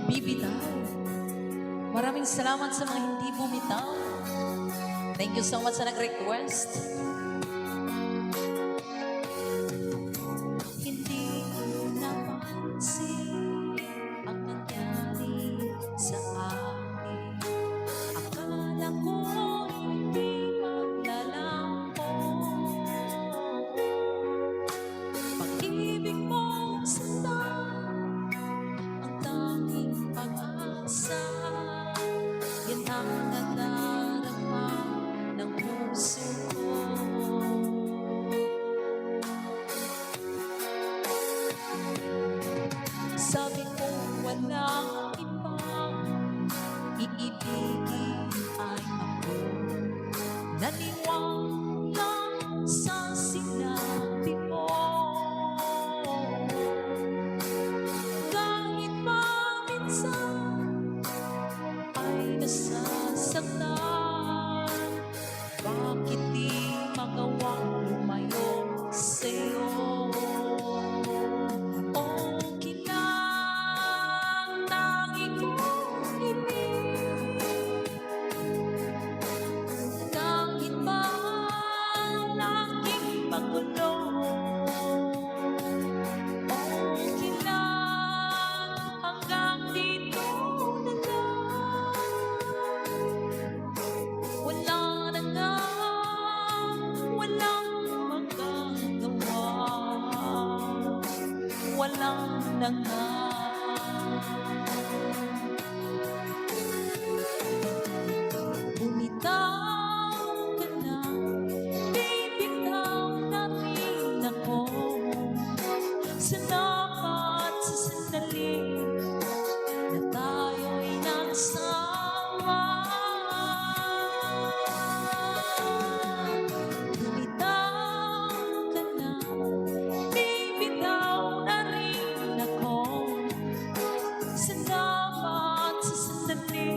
bibitaw. Maraming salamat sa mga hindi bumitaw. Thank you so much sa nag-request. Hindi napansin ang nangyari sa amin. Akala ko hindi maglalampo. Pag-ibig mong sinta ang tanging pag-asa. Yan ang nadarama ng puso ko. Sabi ko walang iba, iibigin ay ako. Naniwala sa sinabi mo. Kahit pa minsan ay nasasaktan, bakit di magawang lumayo sa'yo? Okay lang, tanging kong ibig. Kahit pa laging magulo, okay lang, hanggang dito na lang. Wala na nga, walang magagawa. Walang na nga. Bumitaw ka na, bibitaw na rin ako. Salamat sa sandali na tayo'y nagsama. Bumitaw ka na, bibitaw na rin ako. Salamat sa sandali,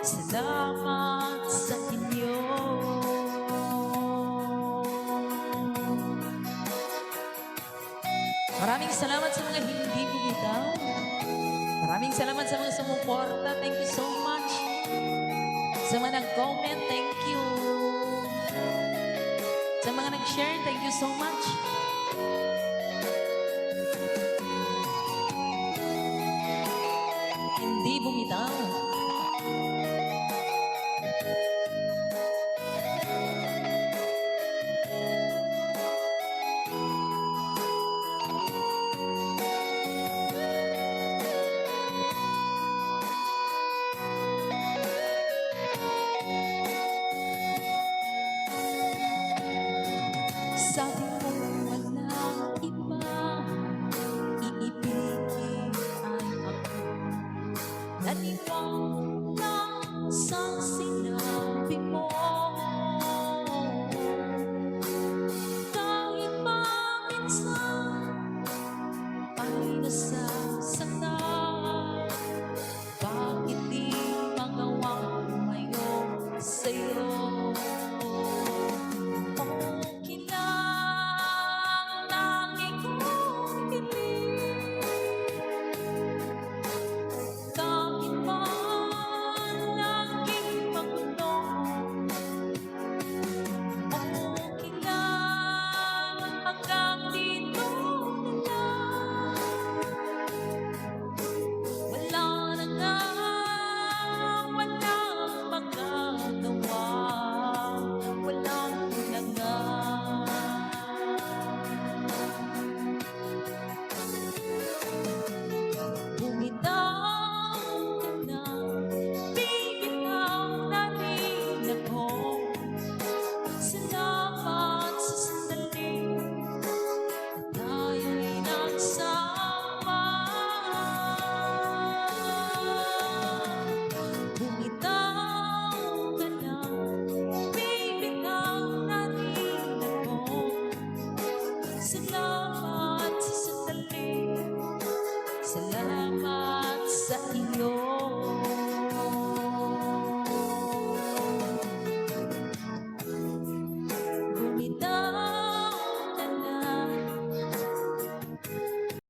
salamat sa inyo. Maraming salamat sa mga hindi bumitaw. Maraming salamat sa mga sumuporta. Thank you so much. Sa mga nag-comment, thank you. Sa mga nag-share, thank you so much. Hindi bumitaw. Sabi ko walang iba, iibigin ay ako. Naniwala sa sinabi mo. Kahit pa minsan ay nasa